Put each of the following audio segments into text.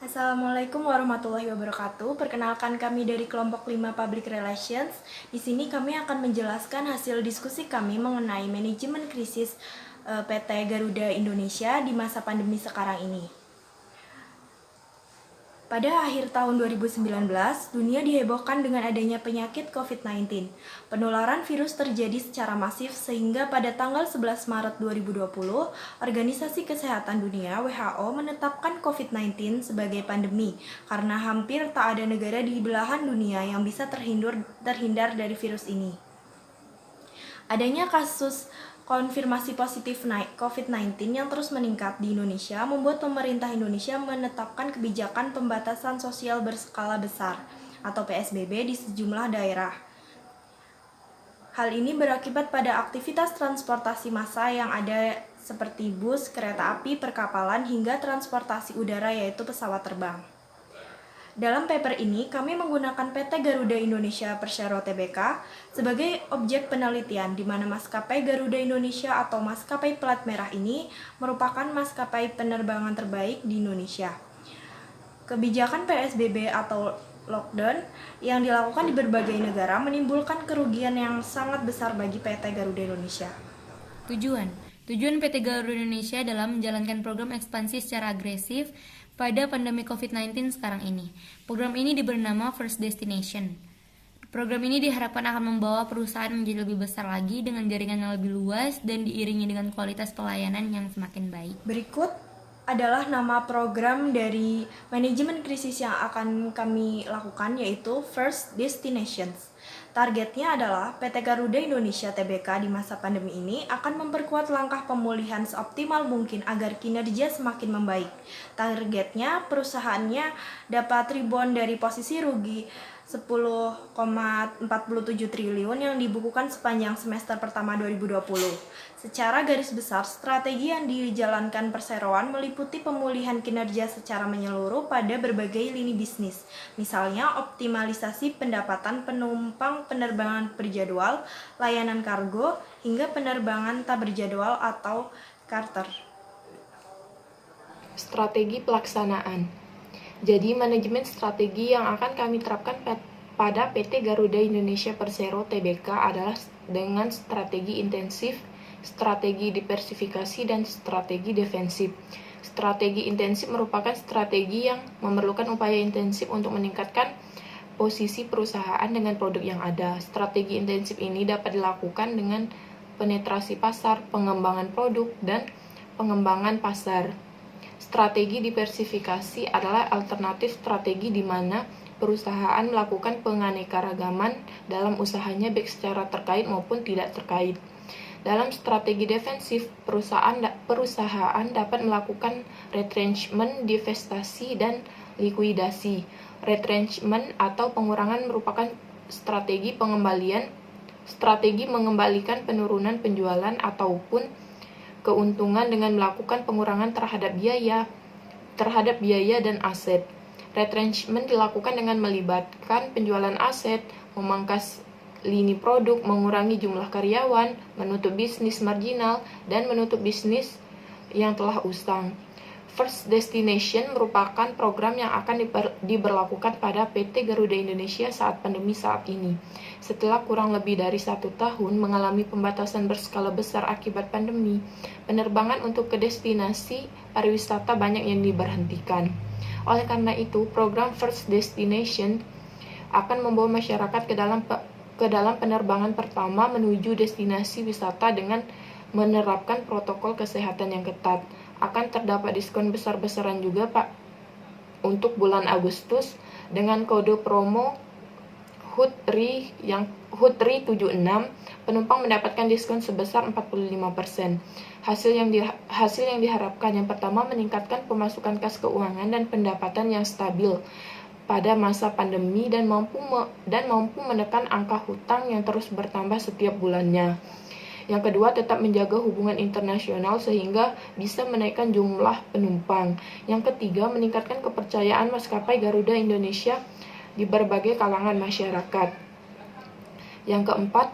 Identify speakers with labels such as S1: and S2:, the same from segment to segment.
S1: Assalamualaikum warahmatullahi wabarakatuh. Perkenalkan kami dari kelompok 5 Public Relations. Di sini kami akan menjelaskan hasil diskusi kami mengenai manajemen krisis PT Garuda Indonesia di masa pandemi sekarang ini. Pada akhir tahun 2019, dunia dihebohkan dengan adanya penyakit COVID-19. Penularan virus terjadi secara masif sehingga pada tanggal 11 Maret 2020, Organisasi Kesehatan Dunia (WHO) menetapkan COVID-19 sebagai pandemi karena hampir tak ada negara di belahan dunia yang bisa terhindar dari virus ini. Adanya kasus konfirmasi positif COVID-19 yang terus meningkat di Indonesia membuat pemerintah Indonesia menetapkan kebijakan pembatasan sosial berskala besar atau PSBB di sejumlah daerah. Hal ini berakibat pada aktivitas transportasi massal yang ada seperti bus, kereta api, perkapalan, hingga transportasi udara yaitu pesawat terbang. Dalam paper ini, kami menggunakan PT Garuda Indonesia Persero Tbk sebagai objek penelitian, di mana maskapai Garuda Indonesia atau maskapai plat merah ini merupakan maskapai penerbangan terbaik di Indonesia. Kebijakan PSBB atau lockdown yang dilakukan di berbagai negara menimbulkan kerugian yang sangat besar bagi PT Garuda Indonesia.
S2: Tujuan PT Garuda Indonesia dalam menjalankan program ekspansi secara agresif pada pandemi COVID-19 sekarang ini. Program ini diberi nama First Destination. Program ini diharapkan akan membawa perusahaan menjadi lebih besar lagi dengan jaringan yang lebih luas dan diiringi dengan kualitas pelayanan yang semakin baik.
S1: Berikut adalah nama program dari manajemen krisis yang akan kami lakukan, yaitu First Destinations. Targetnya adalah PT Garuda Indonesia Tbk di masa pandemi ini akan memperkuat langkah pemulihan seoptimal mungkin agar kinerja semakin membaik. Targetnya perusahaannya dapat rebound dari posisi rugi 10,47 triliun yang dibukukan sepanjang semester pertama 2020. Secara garis besar, strategi yang dijalankan perseroan meliputi pemulihan kinerja secara menyeluruh pada berbagai lini bisnis, misalnya optimalisasi pendapatan penumpang penerbangan berjadwal, layanan kargo, hingga penerbangan tak berjadwal atau charter.
S3: Strategi pelaksanaan. Jadi, manajemen strategi yang akan kami terapkan pada PT Garuda Indonesia Persero Tbk adalah dengan strategi intensif, strategi diversifikasi, dan strategi defensif. Strategi intensif merupakan strategi yang memerlukan upaya intensif untuk meningkatkan posisi perusahaan dengan produk yang ada. Strategi intensif ini dapat dilakukan dengan penetrasi pasar, pengembangan produk, dan pengembangan pasar. Strategi diversifikasi adalah alternatif strategi di mana perusahaan melakukan penganekaragaman dalam usahanya baik secara terkait maupun tidak terkait. Dalam strategi defensif, perusahaan dapat melakukan retrenchment, divestasi, dan likuidasi. Retrenchment atau pengurangan merupakan strategi mengembalikan penurunan penjualan ataupun keuntungan dengan melakukan pengurangan terhadap biaya dan aset. Retrenchment dilakukan dengan melibatkan penjualan aset, memangkas lini produk, mengurangi jumlah karyawan, menutup bisnis marginal, dan menutup bisnis yang telah usang. First Destination merupakan program yang akan diberlakukan pada PT Garuda Indonesia saat pandemi saat ini. Setelah kurang lebih dari 1 tahun mengalami pembatasan berskala besar akibat pandemi, penerbangan untuk ke destinasi pariwisata banyak yang diberhentikan. Oleh karena itu, program First Destination akan membawa masyarakat ke dalam penerbangan pertama menuju destinasi wisata dengan menerapkan protokol kesehatan yang ketat. Akan terdapat diskon besar-besaran juga Pak untuk bulan Agustus dengan kode promo HUTRI 76, penumpang mendapatkan diskon sebesar 45%. Hasil yang diharapkan yang pertama meningkatkan pemasukan kas keuangan dan pendapatan yang stabil pada masa pandemi dan mampu menekan angka hutang yang terus bertambah setiap bulannya. Yang kedua, tetap menjaga hubungan internasional sehingga bisa menaikkan jumlah penumpang. Yang ketiga, meningkatkan kepercayaan maskapai Garuda Indonesia di berbagai kalangan masyarakat. Yang keempat,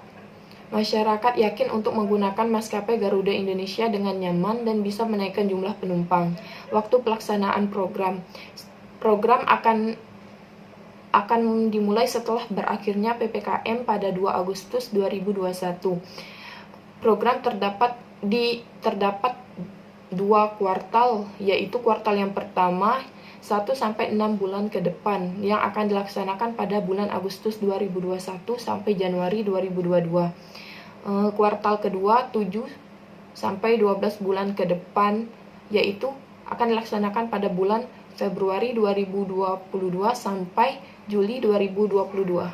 S3: masyarakat yakin untuk menggunakan maskapai Garuda Indonesia dengan nyaman dan bisa menaikkan jumlah penumpang. Waktu pelaksanaan program. Program akan dimulai setelah berakhirnya PPKM pada 2 Agustus 2021. Program terdapat 2 kuartal, yaitu kuartal yang pertama 1-6 bulan ke depan yang akan dilaksanakan pada bulan Agustus 2021 sampai Januari 2022. Kuartal kedua 7-12 bulan ke depan, yaitu akan dilaksanakan pada bulan Februari 2022 sampai Juli 2022.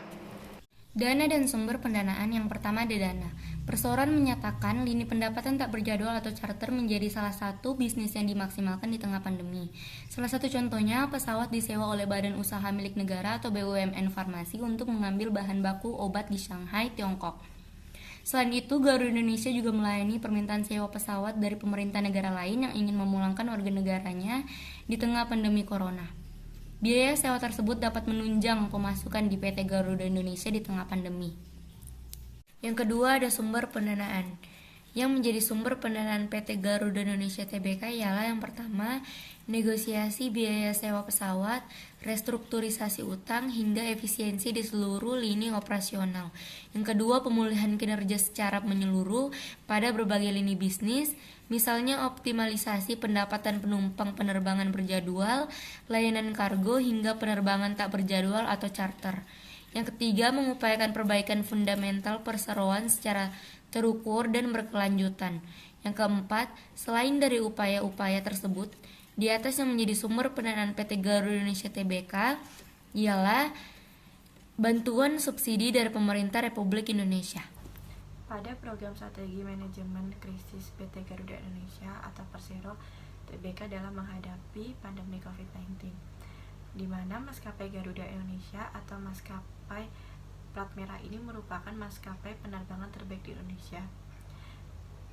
S2: Dana dan sumber pendanaan. Yang pertama ada dana. Perseroan menyatakan lini pendapatan tak berjadwal atau charter menjadi salah satu bisnis yang dimaksimalkan di tengah pandemi. Salah satu contohnya, pesawat disewa oleh Badan Usaha Milik Negara atau BUMN Farmasi untuk mengambil bahan baku obat di Shanghai, Tiongkok. Selain itu, Garuda Indonesia juga melayani permintaan sewa pesawat dari pemerintah negara lain yang ingin memulangkan warga negaranya di tengah pandemi corona. Biaya sewa tersebut dapat menunjang pemasukan di PT Garuda Indonesia di tengah pandemi. Yang kedua ada sumber pendanaan. Yang menjadi sumber pendanaan PT Garuda Indonesia Tbk ialah yang pertama, negosiasi biaya sewa pesawat, restrukturisasi utang, hingga efisiensi di seluruh lini operasional. Yang kedua, pemulihan kinerja secara menyeluruh pada berbagai lini bisnis, misalnya optimalisasi pendapatan penumpang penerbangan berjadwal, layanan kargo, hingga penerbangan tak berjadwal atau charter. Yang ketiga, mengupayakan perbaikan fundamental perseroan secara terukur dan berkelanjutan. Yang keempat, selain dari upaya-upaya tersebut, di atas yang menjadi sumber pendanaan PT Garuda Indonesia Tbk ialah bantuan subsidi dari pemerintah Republik Indonesia.
S1: Pada program strategi manajemen krisis PT Garuda Indonesia atau Persero Tbk dalam menghadapi pandemi COVID-19, di mana maskapai Garuda Indonesia atau maskapai plat merah ini merupakan maskapai penerbangan terbaik di Indonesia.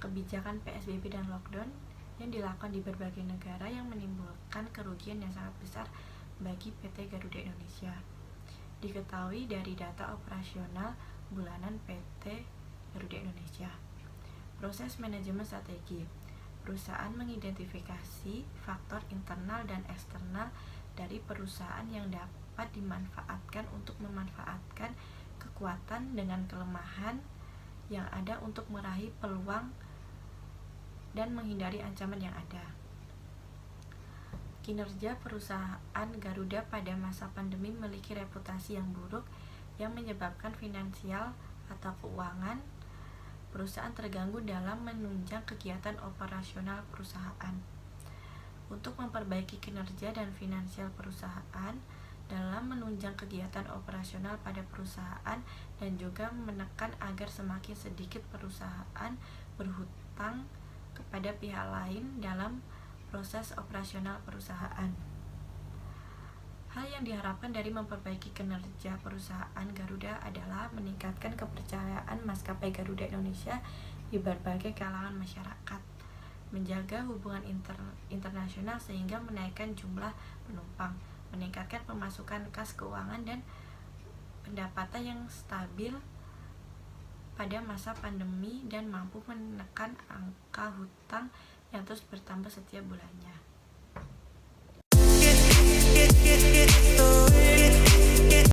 S1: Kebijakan PSBB dan lockdown yang dilakukan di berbagai negara yang menimbulkan kerugian yang sangat besar bagi PT Garuda Indonesia. Diketahui dari data operasional bulanan PT Garuda Indonesia. Proses manajemen strategi. Perusahaan mengidentifikasi faktor internal dan eksternal dari perusahaan yang dapat dimanfaatkan untuk memanfaatkan kekuatan dengan kelemahan yang ada untuk meraih peluang dan menghindari ancaman yang ada. Kinerja perusahaan Garuda pada masa pandemi memiliki reputasi yang buruk yang menyebabkan finansial atau keuangan perusahaan terganggu dalam menunjang kegiatan operasional perusahaan. Untuk memperbaiki kinerja dan finansial perusahaan dalam menunjang kegiatan operasional pada perusahaan dan juga menekan agar semakin sedikit perusahaan berhutang kepada pihak lain dalam proses operasional perusahaan. Hal yang diharapkan dari memperbaiki kinerja perusahaan Garuda adalah meningkatkan kepercayaan maskapai Garuda Indonesia di berbagai kalangan masyarakat, menjaga hubungan internasional sehingga menaikkan jumlah penumpang, meningkatkan pemasukan kas keuangan dan pendapatan yang stabil pada masa pandemi dan mampu menekan angka hutang yang terus bertambah setiap bulannya.